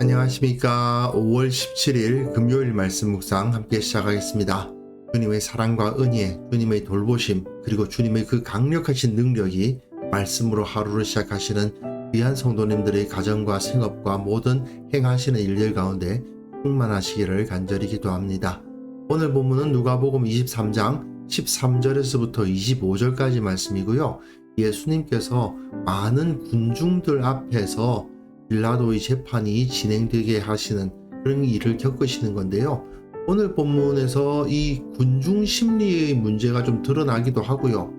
안녕하십니까. 5월 17일 금요일 말씀 묵상 함께 시작하겠습니다. 주님의 사랑과 은혜, 주님의 돌보심, 그리고 주님의 그 강력하신 능력이 말씀으로 하루를 시작하시는 귀한 성도님들의 가정과 생업과 모든 행하시는 일들 가운데 충만하시기를 간절히 기도합니다. 오늘 본문은 누가복음 23장 13절에서부터 25절까지 말씀이고요. 예수님께서 많은 군중들 앞에서 빌라도의 재판이 진행되게 하시는 그런 일을 겪으시는 건데요. 오늘 본문에서 이 군중 심리의 문제가 좀 드러나기도 하고요.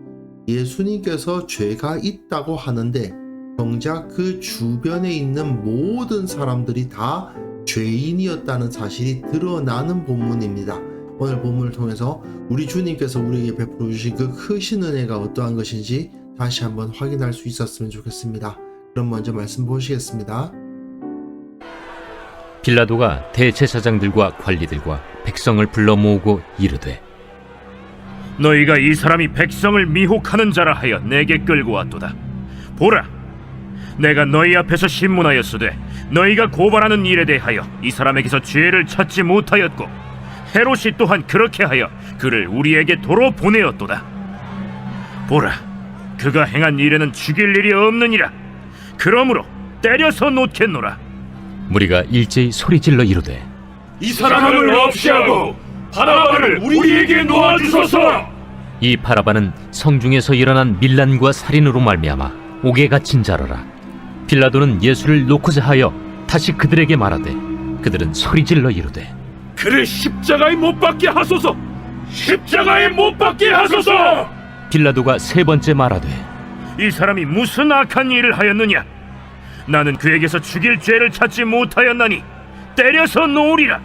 예수님께서 죄가 있다고 하는데 정작 그 주변에 있는 모든 사람들이 다 죄인이었다는 사실이 드러나는 본문입니다. 오늘 본문을 통해서 우리 주님께서 우리에게 베풀어 주신 그 크신 은혜가 어떠한 것인지 다시 한번 확인할 수 있었으면 좋겠습니다. 그럼 먼저 말씀 보시겠습니다. 빌라도가 대제사장들과 관리들과 백성을 불러 모으고 이르되, 너희가 이 사람이 백성을 미혹하는 자라 하여 내게 끌고 왔도다. 보라, 내가 너희 앞에서 신문하였으되 너희가 고발하는 일에 대하여 이 사람에게서 죄를 찾지 못하였고 헤롯이 또한 그렇게 하여 그를 우리에게 도로 보내었도다. 보라, 그가 행한 일에는 죽일 일이 없느니라. 그러므로 때려서 놓겠노라. 무리가 일제히 소리질러 이르되, 이 사람을 없이 하고 바라바를 우리에게 놓아주소서. 이 바라바는 성중에서 일어난 밀란과 살인으로 말미암아 옥에 갇힌 자라라. 빌라도는 예수를 놓고자 하여 다시 그들에게 말하되, 그들은 소리질러 이르되, 그를 십자가에 못 박게 하소서. 십자가에 못 박게 하소서. 빌라도가 세 번째 말하되, 이 사람이 무슨 악한 일을 하였느냐? 나는 그에게서 죽일 죄를 찾지 못하였나니 때려서 놓으리라.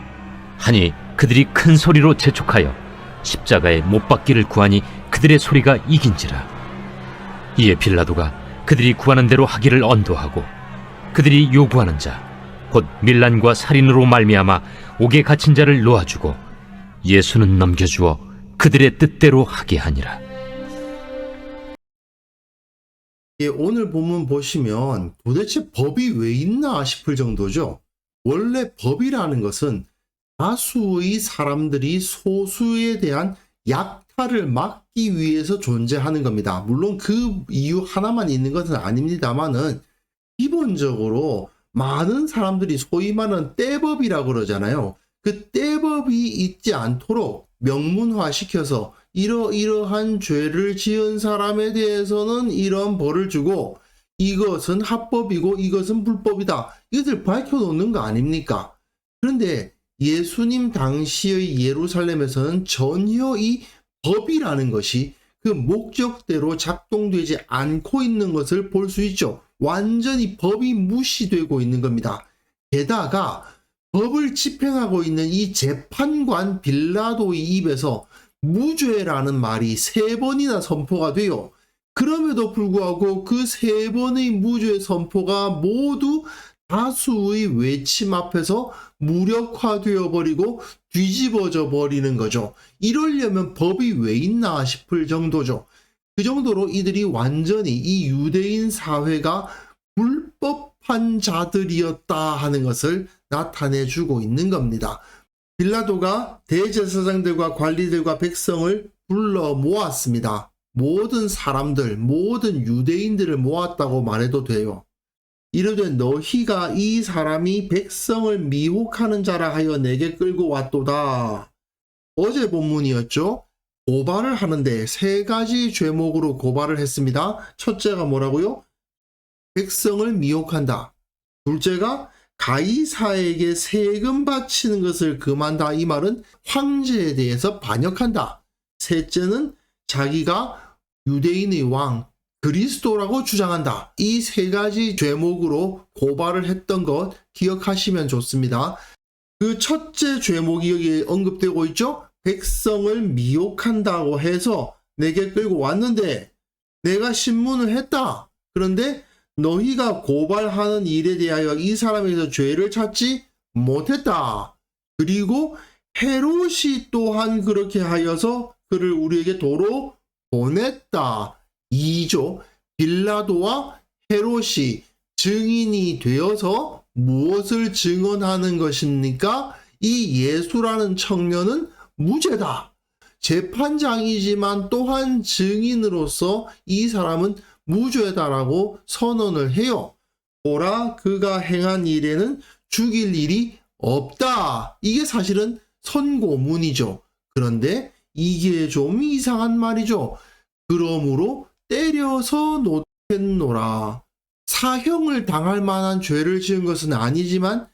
하니 그들이 큰 소리로 재촉하여 십자가에 못 박기를 구하니 그들의 소리가 이긴지라. 이에 빌라도가 그들이 구하는 대로 하기를 언도하고 그들이 요구하는 자 곧 밀란과 살인으로 말미암아 옥에 갇힌 자를 놓아주고 예수는 넘겨주어 그들의 뜻대로 하게 하니라. 오늘 본문 보시면 도대체 법이 왜 있나 싶을 정도죠. 원래 법이라는 것은 다수의 사람들이 소수에 대한 약탈을 막기 위해서 존재하는 겁니다. 물론 그 이유 하나만 있는 것은 아닙니다만은 기본적으로 많은 사람들이 소위 말하는 떼법이라고 그러잖아요. 그 떼법이 있지 않도록 명문화시켜서 이러이러한 죄를 지은 사람에 대해서는 이런 벌을 주고 이것은 합법이고 이것은 불법이다. 이것을 밝혀놓는 거 아닙니까? 그런데 예수님 당시의 예루살렘에서는 전혀 이 법이라는 것이 그 목적대로 작동되지 않고 있는 것을 볼 수 있죠. 완전히 법이 무시되고 있는 겁니다. 게다가 법을 집행하고 있는 이 재판관 빌라도의 입에서 무죄라는 말이 3번이나 선포가 돼요. 그럼에도 불구하고 그 3번의 무죄 선포가 모두 다수의 외침 앞에서 무력화되어 버리고 뒤집어져 버리는 거죠. 이러려면 법이 왜 있나 싶을 정도죠. 그 정도로 이들이 완전히 이 유대인 사회가 불법한 자들이었다 하는 것을 나타내주고 있는 겁니다. 빌라도가 대제사장들과 관리들과 백성을 불러 모았습니다. 모든 사람들, 모든 유대인들을 모았다고 말해도 돼요. 이르되 너희가 이 사람이 백성을 미혹하는 자라 하여 내게 끌고 왔도다. 어제 본문이었죠. 고발을 하는데 3가지 죄목으로 고발을 했습니다. 첫째가 뭐라고요? 백성을 미혹한다. 둘째가 가이사에게 세금 바치는 것을 금한다. 이 말은 황제에 대해서 반역한다. 셋째는 자기가 유대인의 왕 그리스도라고 주장한다. 이 세 가지 죄목으로 고발을 했던 것 기억하시면 좋습니다. 그 첫째 죄목이 여기 언급되고 있죠. 백성을 미혹한다고 해서 내게 끌고 왔는데 내가 신문을 했다. 그런데 너희가 고발하는 일에 대하여 이 사람에게서 죄를 찾지 못했다. 그리고 헤롯이 또한 그렇게 하여서 그를 우리에게 도로 보냈다. 2조 빌라도와 헤롯이 증인이 되어서 무엇을 증언하는 것입니까? 이 예수라는 청년은 무죄다. 재판장이지만 또한 증인으로서 이 사람은 무죄다라고 선언을 해요. 보라, 그가 행한 일에는 죽일 일이 없다. 이게 사실은 선고문이죠. 그런데 이게 좀 이상한 말이죠. 그러므로 때려서 놓겠노라. 사형을 당할 만한 죄를 지은 것은 아니지만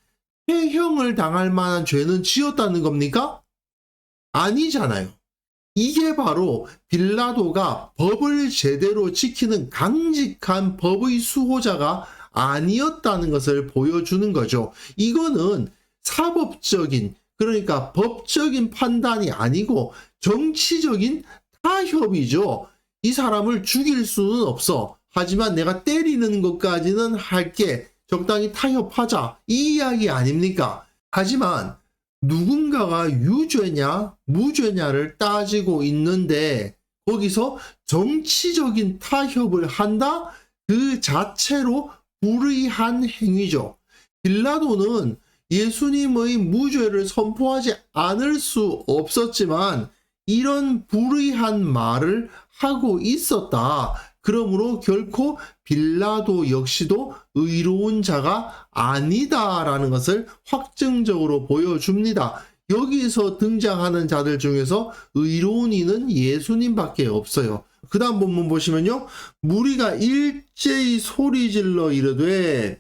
폐형을 당할 만한 죄는 지었다는 겁니까? 아니잖아요. 이게 바로 빌라도가 법을 제대로 지키는 강직한 법의 수호자가 아니었다는 것을 보여주는 거죠. 이거는 사법적인, 그러니까 법적인 판단이 아니고 정치적인 타협이죠. 이 사람을 죽일 수는 없어. 하지만 내가 때리는 것까지는 할게. 적당히 타협하자. 이 이야기 아닙니까? 하지만 누군가가 유죄냐 무죄냐를 따지고 있는데 거기서 정치적인 타협을 한다? 그 자체로 불의한 행위죠. 빌라도는 예수님의 무죄를 선포하지 않을 수 없었지만 이런 불의한 말을 하고 있었다. 그러므로 결코 빌라도 역시도 의로운 자가 아니다라는 것을 확증적으로 보여줍니다. 여기서 등장하는 자들 중에서 의로운 이는 예수님밖에 없어요. 그 다음 본문 보시면요. 무리가 일제히 소리질러 이르되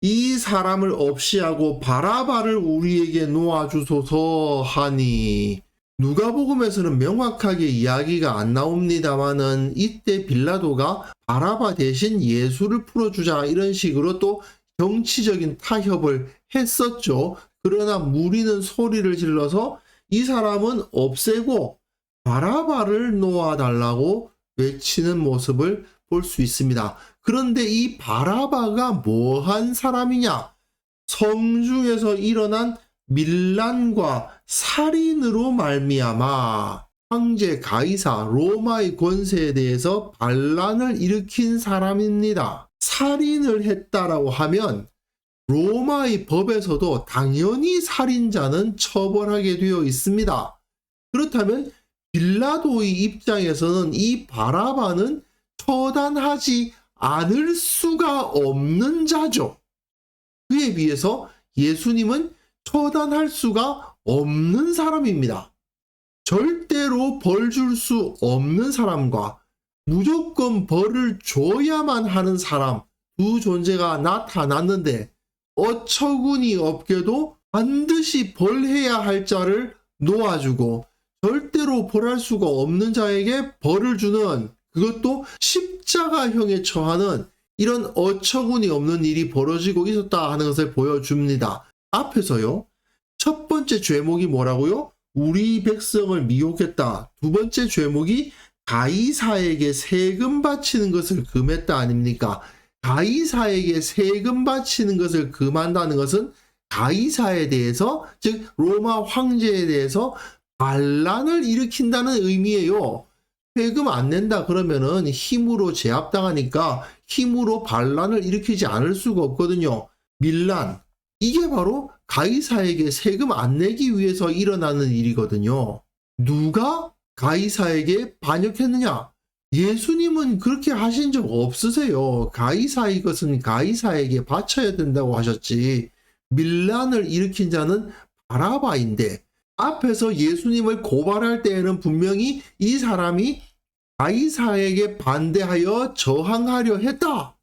이 사람을 없이 하고 바라바를 우리에게 놓아주소서 하니, 누가복음에서는 명확하게 이야기가 안 나옵니다만은 이때 빌라도가 바라바 대신 예수를 풀어주자 이런 식으로 또 정치적인 타협을 했었죠. 그러나 무리는 소리를 질러서 이 사람은 없애고 바라바를 놓아달라고 외치는 모습을 볼 수 있습니다. 그런데 이 바라바가 뭐한 사람이냐? 성중에서 일어난 밀란과 살인으로 말미암아 황제 가이사 로마의 권세에 대해서 반란을 일으킨 사람입니다. 살인을 했다라고 하면 로마의 법에서도 당연히 살인자는 처벌하게 되어 있습니다. 그렇다면 빌라도의 입장에서는 이 바라바는 처단하지 않을 수가 없는 자죠. 그에 비해서 예수님은 처단할 수가 없는 사람입니다. 절대로 벌 줄 수 없는 사람과 무조건 벌을 줘야만 하는 사람, 두 존재가 나타났는데 어처구니 없게도 반드시 벌해야 할 자를 놓아주고 절대로 벌할 수가 없는 자에게 벌을 주는, 그것도 십자가형에 처하는 이런 어처구니 없는 일이 벌어지고 있었다 하는 것을 보여줍니다. 앞에서요. 첫 번째 죄목이 뭐라고요? 우리 백성을 미혹했다. 두 번째 죄목이 가이사에게 세금 바치는 것을 금했다 아닙니까? 가이사에게 세금 바치는 것을 금한다는 것은 가이사에 대해서, 즉 로마 황제에 대해서 반란을 일으킨다는 의미예요. 세금 안 낸다 그러면은 힘으로 제압당하니까 힘으로 반란을 일으키지 않을 수가 없거든요. 밀란, 이게 바로 가이사에게 세금 안 내기 위해서 일어나는 일이거든요. 누가 가이사에게 반역했느냐? 예수님은 그렇게 하신 적 없으세요. 가이사의 것은 가이사에게 바쳐야 된다고 하셨지. 밀란을 일으킨 자는 바라바인데, 앞에서 예수님을 고발할 때에는 분명히 이 사람이 가이사에게 반대하여 저항하려 했다.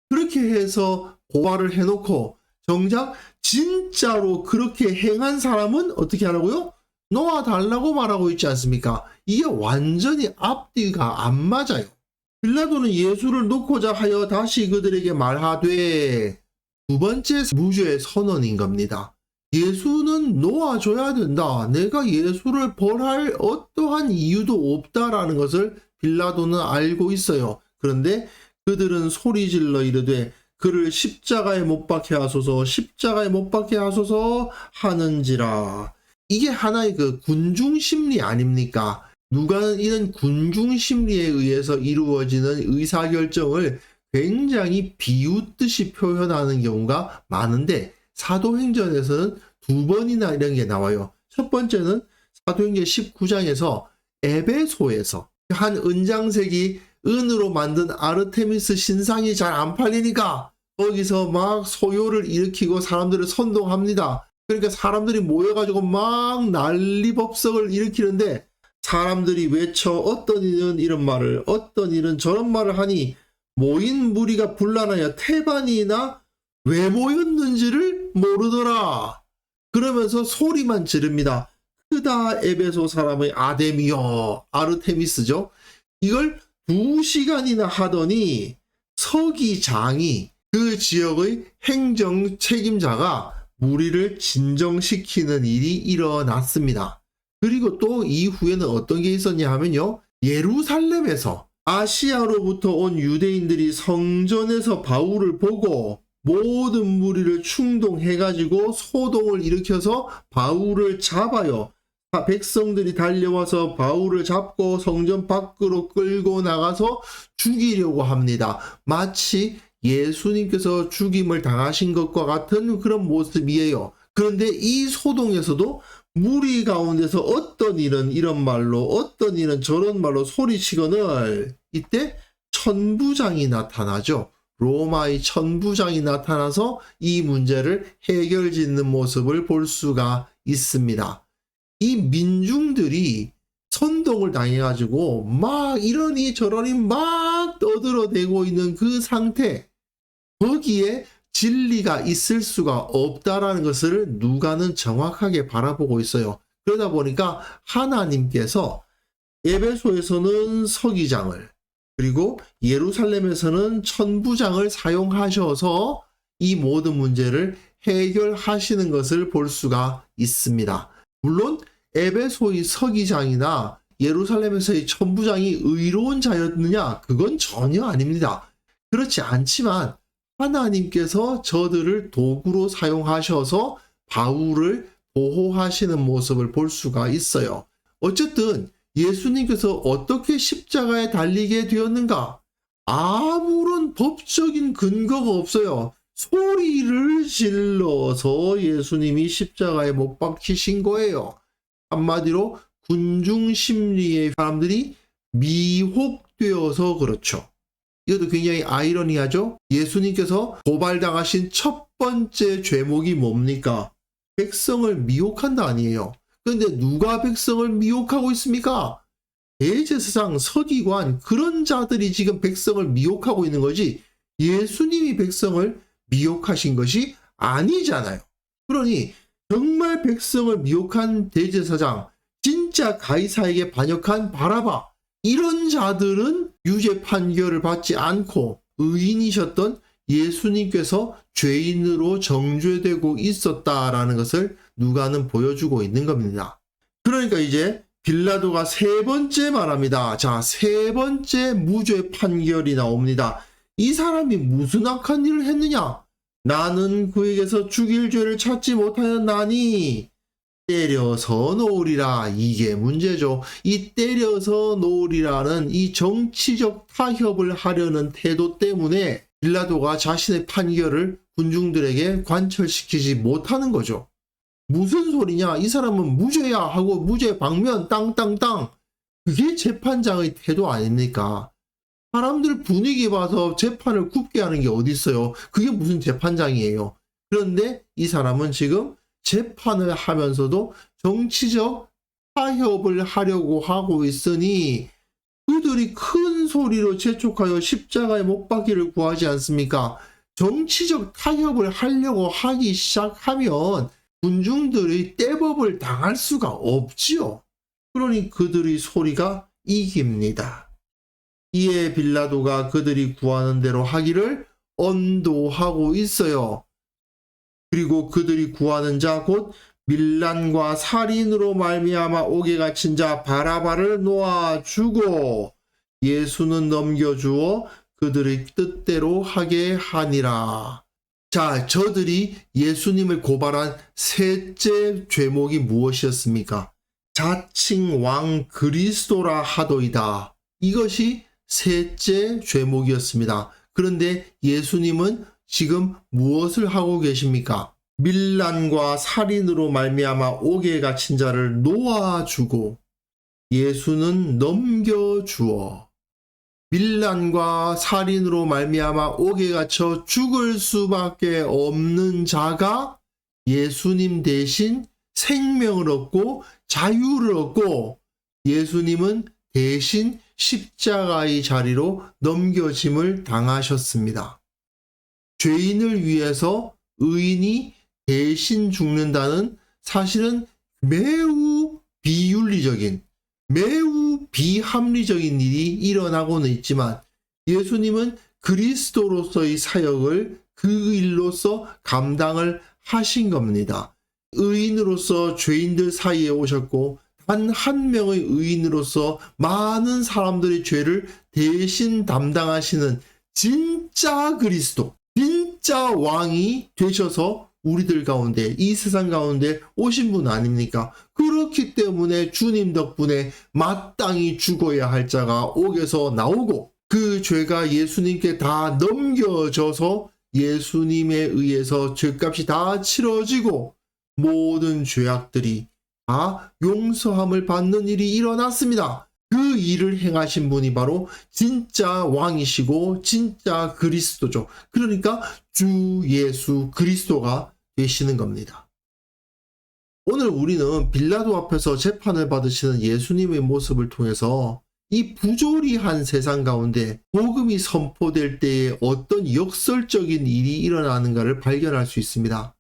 그렇게 해서 고발을 해놓고 정작 진짜로 그렇게 행한 사람은 어떻게 하라고요? 놓아달라고 말하고 있지 않습니까? 이게 완전히 앞뒤가 안 맞아요. 빌라도는 예수를 놓고자 하여 다시 그들에게 말하되, 두 번째 무죄의 선언인 겁니다. 예수는 놓아줘야 된다. 내가 예수를 벌할 어떠한 이유도 없다라는 것을 빌라도는 알고 있어요. 그런데 그들은 소리질러 이르되 그를 십자가에 못 박게 하소서, 십자가에 못 박게 하소서 하는지라. 이게 하나의 그 군중심리 아닙니까? 누가는 이런 군중심리에 의해서 이루어지는 의사결정을 굉장히 비웃듯이 표현하는 경우가 많은데, 사도행전에서는 두 번이나 이런 게 나와요. 첫 번째는 사도행전 19장에서 에베소에서 한 은장색이 은으로 만든 아르테미스 신상이 잘 안 팔리니까 거기서 막 소요를 일으키고 사람들을 선동합니다. 그러니까 사람들이 모여가지고 막 난리법석을 일으키는데, 사람들이 외쳐 어떤 이는 이런 말을, 어떤 이는 저런 말을 하니 모인 무리가 분란하여 태반이나 왜 모였는지를 모르더라. 그러면서 소리만 지릅니다. 크다 에베소 사람의 아데미여, 아르테미스죠. 이걸 2시간이나 하더니 서기장이, 그 지역의 행정 책임자가 무리를 진정시키는 일이 일어났습니다. 그리고 또 이후에는 어떤 게 있었냐 하면요, 예루살렘에서 아시아로부터 온 유대인들이 성전에서 바울을 보고 모든 무리를 충동해가지고 소동을 일으켜서 바울을 잡아요. 백성들이 달려와서 바울을 잡고 성전 밖으로 끌고 나가서 죽이려고 합니다. 마치 예수님께서 죽임을 당하신 것과 같은 그런 모습이에요. 그런데 이 소동에서도 무리 가운데서 어떤 일은 이런 말로, 어떤 일은 저런 말로 소리치거늘, 이때 천부장이 나타나죠. 로마의 천부장이 나타나서 이 문제를 해결짓는 모습을 볼 수가 있습니다. 이 민중들이 선동을 당해가지고 막 이러니 저러니 막 떠들어대고 있는 그 상태, 거기에 진리가 있을 수가 없다라는 것을 누가는 정확하게 바라보고 있어요. 그러다 보니까 하나님께서 에베소에서는 서기장을, 그리고 예루살렘에서는 천부장을 사용하셔서 이 모든 문제를 해결하시는 것을 볼 수가 있습니다. 물론 에베소의 서기장이나 예루살렘에서의 천부장이 의로운 자였느냐? 그건 전혀 아닙니다. 그렇지 않지만 하나님께서 저들을 도구로 사용하셔서 바울을 보호하시는 모습을 볼 수가 있어요. 어쨌든 예수님께서 어떻게 십자가에 달리게 되었는가? 아무런 법적인 근거가 없어요. 소리를 질러서 예수님이 십자가에 못 박히신 거예요. 한마디로 군중심리의 사람들이 미혹되어서 그렇죠. 이것도 굉장히 아이러니하죠. 예수님께서 고발당하신 첫 번째 죄목이 뭡니까? 백성을 미혹한다 아니에요. 그런데 누가 백성을 미혹하고 있습니까? 대제사장, 서기관, 그런 자들이 지금 백성을 미혹하고 있는 거지, 예수님이 백성을 미혹하신 것이 아니잖아요. 그러니 정말 백성을 미혹한 대제사장, 진짜 가이사에게 반역한 바라바, 이런 자들은 유죄 판결을 받지 않고 의인이셨던 예수님께서 죄인으로 정죄되고 있었다라는 것을 누가는 보여주고 있는 겁니다. 그러니까 이제 빌라도가 세 번째 말합니다. 자, 세 번째 무죄 판결이 나옵니다. 이 사람이 무슨 악한 일을 했느냐? 나는 그에게서 죽일 죄를 찾지 못하였나니 때려서 놓으리라. 이게 문제죠. 이 때려서 놓으리라는 이 정치적 타협을 하려는 태도 때문에 빌라도가 자신의 판결을 군중들에게 관철시키지 못하는 거죠. 무슨 소리냐? 이 사람은 무죄야 하고 무죄 방면 땅땅땅. 그게 재판장의 태도 아닙니까? 사람들 분위기 봐서 재판을 굽게 하는 게 어디 있어요? 그게 무슨 재판장이에요? 그런데 이 사람은 지금 재판을 하면서도 정치적 타협을 하려고 하고 있으니 그들이 큰 소리로 재촉하여 십자가에 못 박기를 구하지 않습니까? 정치적 타협을 하려고 하기 시작하면 군중들의 떼법을 당할 수가 없지요. 그러니 그들의 소리가 이깁니다. 이에 빌라도가 그들이 구하는 대로 하기를 언도하고 있어요. 그리고 그들이 구하는 자 곧 밀란과 살인으로 말미암아 옥에 갇힌 자 바라바를 놓아주고 예수는 넘겨주어 그들의 뜻대로 하게 하니라. 자, 저들이 예수님을 고발한 셋째 죄목이 무엇이었습니까? 자칭 왕 그리스도라 하도이다. 이것이 셋째 죄목이었습니다. 그런데 예수님은 지금 무엇을 하고 계십니까? 밀란과 살인으로 말미암아 옥에 갇힌 자를 놓아주고 예수는 넘겨주어 밀란과 살인으로 말미암아 옥에 갇혀 죽을 수밖에 없는 자가 예수님 대신 생명을 얻고 자유를 얻고 예수님은 대신 십자가의 자리로 넘겨짐을 당하셨습니다. 죄인을 위해서 의인이 대신 죽는다는 사실은 매우 비윤리적인, 매우 비합리적인 일이 일어나고는 있지만 예수님은 그리스도로서의 사역을 그 일로서 감당을 하신 겁니다. 의인으로서 죄인들 사이에 오셨고 단 한 명의 의인으로서 많은 사람들의 죄를 대신 담당하시는 진짜 그리스도, 진짜 왕이 되셔서 우리들 가운데, 이 세상 가운데 오신 분 아닙니까? 그렇기 때문에 주님 덕분에 마땅히 죽어야 할 자가 옥에서 나오고 그 죄가 예수님께 다 넘겨져서 예수님에 의해서 죄값이 다 치러지고 모든 죄악들이 다 용서함을 받는 일이 일어났습니다. 그 일을 행하신 분이 바로 진짜 왕이시고 진짜 그리스도죠. 그러니까 주 예수 그리스도가 되시는 겁니다. 오늘 우리는 빌라도 앞에서 재판을 받으시는 예수님의 모습을 통해서 이 부조리한 세상 가운데 복음이 선포될 때에 어떤 역설적인 일이 일어나는가를 발견할 수 있습니다.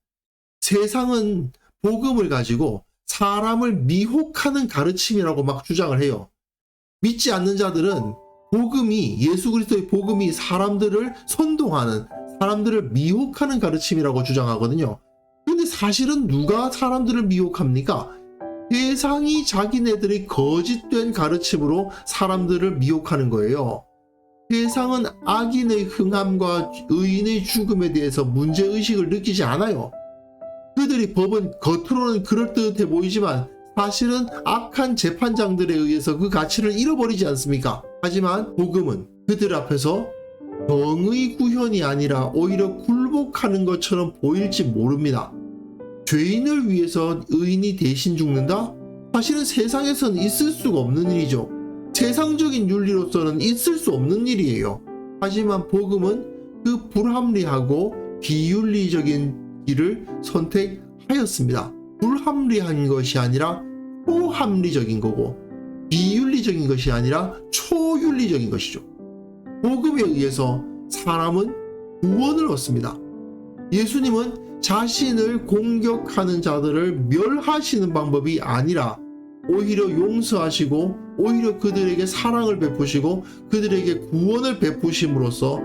세상은 복음을 가지고 사람을 미혹하는 가르침이라고 막 주장을 해요. 믿지 않는 자들은 복음이, 예수 그리스도의 복음이 사람들을 선동하는, 사람들을 미혹하는 가르침이라고 주장하거든요. 근데 사실은 누가 사람들을 미혹합니까? 세상이 자기네들의 거짓된 가르침으로 사람들을 미혹하는 거예요. 세상은 악인의 흥함과 의인의 죽음에 대해서 문제의식을 느끼지 않아요. 그들이 법은 겉으로는 그럴듯해 보이지만 사실은 악한 재판장들에 의해서 그 가치를 잃어버리지 않습니까? 하지만 복음은 그들 앞에서 정의 구현이 아니라 오히려 굴복하는 것처럼 보일지 모릅니다. 죄인을 위해서 의인이 대신 죽는다? 사실은 세상에서는 있을 수가 없는 일이죠. 세상적인 윤리로서는 있을 수 없는 일이에요. 하지만 복음은 그 불합리하고 비윤리적인 길을 선택하였습니다. 불합리한 것이 아니라 초합리적인 거고 비윤리적인 것이 아니라 초윤리적인 것이죠. 복음에 의해서 사람은 구원을 얻습니다. 예수님은 자신을 공격하는 자들을 멸하시는 방법이 아니라 오히려 용서하시고 오히려 그들에게 사랑을 베푸시고 그들에게 구원을 베푸심으로써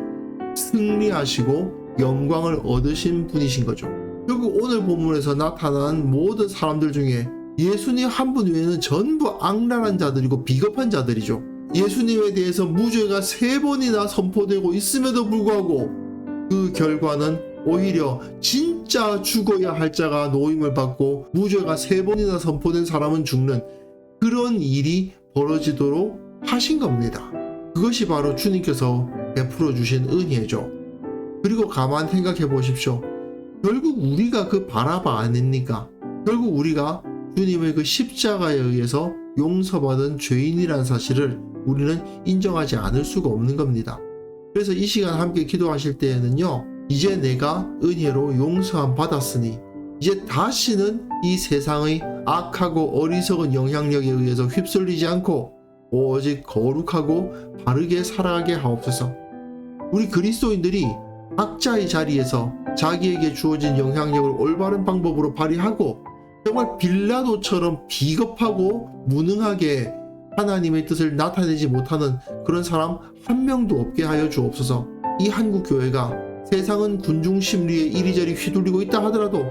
승리하시고 영광을 얻으신 분이신 거죠. 결국 오늘 본문에서 나타난 모든 사람들 중에 예수님 한 분 외에는 전부 악랄한 자들이고 비겁한 자들이죠. 예수님에 대해서 무죄가 3번이나 선포되고 있음에도 불구하고 그 결과는 오히려 진짜 죽어야 할 자가 노임을 받고 무죄가 3번이나 선포된 사람은 죽는 그런 일이 벌어지도록 하신 겁니다. 그것이 바로 주님께서 베풀어 주신 은혜죠. 그리고 가만 생각해 보십시오. 결국 우리가 그 바라바 아닙니까? 결국 우리가 주님의 그 십자가에 의해서 용서받은 죄인이라는 사실을 우리는 인정하지 않을 수가 없는 겁니다. 그래서 이 시간 함께 기도하실 때에는요, 이제 내가 은혜로 용서함 받았으니 이제 다시는 이 세상의 악하고 어리석은 영향력에 의해서 휩쓸리지 않고 오직 거룩하고 바르게 살아가게 하옵소서. 우리 그리스도인들이 각자의 자리에서 자기에게 주어진 영향력을 올바른 방법으로 발휘하고 정말 빌라도처럼 비겁하고 무능하게 하나님의 뜻을 나타내지 못하는 그런 사람 한 명도 없게 하여 주옵소서. 이 한국교회가 세상은 군중심리에 이리저리 휘둘리고 있다 하더라도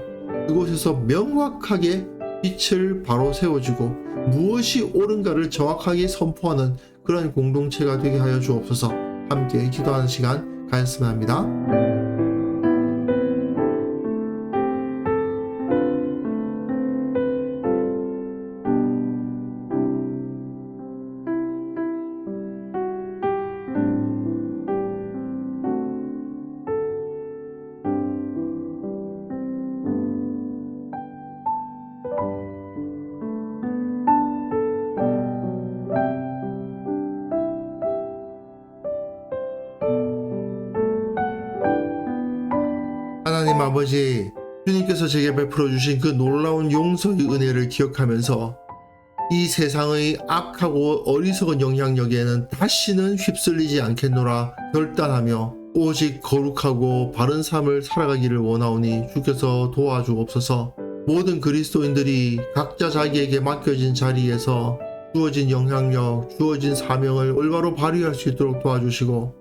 그곳에서 명확하게 빛을 바로 세워주고 무엇이 옳은가를 정확하게 선포하는 그런 공동체가 되게 하여 주옵소서. 함께 기도하는 시간 가졌으면 합니다. 하나님 아버지, 주님께서 제게 베풀어 주신 그 놀라운 용서의 은혜를 기억하면서 이 세상의 악하고 어리석은 영향력에는 다시는 휩쓸리지 않겠노라 결단하며 오직 거룩하고 바른 삶을 살아가기를 원하오니 주께서 도와주옵소서. 모든 그리스도인들이 각자 자기에게 맡겨진 자리에서 주어진 영향력, 주어진 사명을 올바로 발휘할 수 있도록 도와주시고,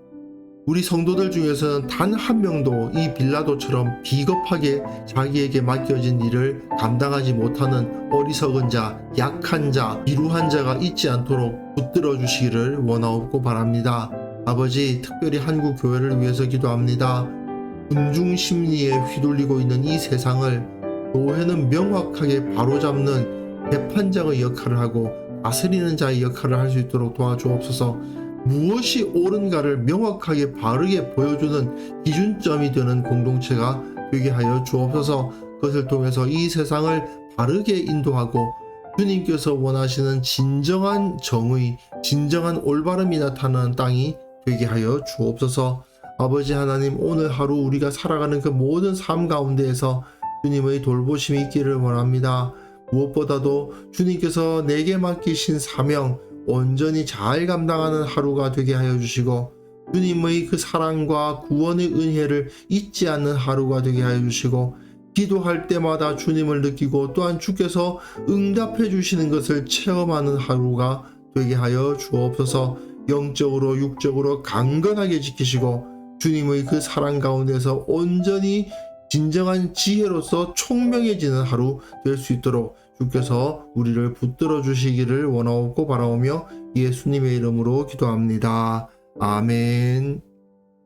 우리 성도들 중에서는 단 한 명도 이 빌라도처럼 비겁하게 자기에게 맡겨진 일을 감당하지 못하는 어리석은 자, 약한 자, 비루한 자가 있지 않도록 붙들어 주시기를 원하옵고 바랍니다. 아버지, 특별히 한국 교회를 위해서 기도합니다. 군중 심리에 휘둘리고 있는 이 세상을 교회는 명확하게 바로잡는 재판장의 역할을 하고 다스리는 자의 역할을 할 수 있도록 도와주옵소서. 무엇이 옳은가를 명확하게 바르게 보여주는 기준점이 되는 공동체가 되게 하여 주옵소서. 그것을 통해서 이 세상을 바르게 인도하고 주님께서 원하시는 진정한 정의, 진정한 올바름이 나타나는 땅이 되게 하여 주옵소서. 아버지 하나님, 오늘 하루 우리가 살아가는 그 모든 삶 가운데에서 주님의 돌보심이 있기를 원합니다. 무엇보다도 주님께서 내게 맡기신 사명 온전히 잘 감당하는 하루가 되게 하여 주시고, 주님의 그 사랑과 구원의 은혜를 잊지 않는 하루가 되게 하여 주시고, 기도할 때마다 주님을 느끼고 또한 주께서 응답해 주시는 것을 체험하는 하루가 되게 하여 주옵소서. 영적으로 육적으로 강건하게 지키시고 주님의 그 사랑 가운데서 온전히 진정한 지혜로서 총명해지는 하루 될 수 있도록 주께서 우리를 붙들어 주시기를 원하옵고 바라오며 예수님의 이름으로 기도합니다. 아멘.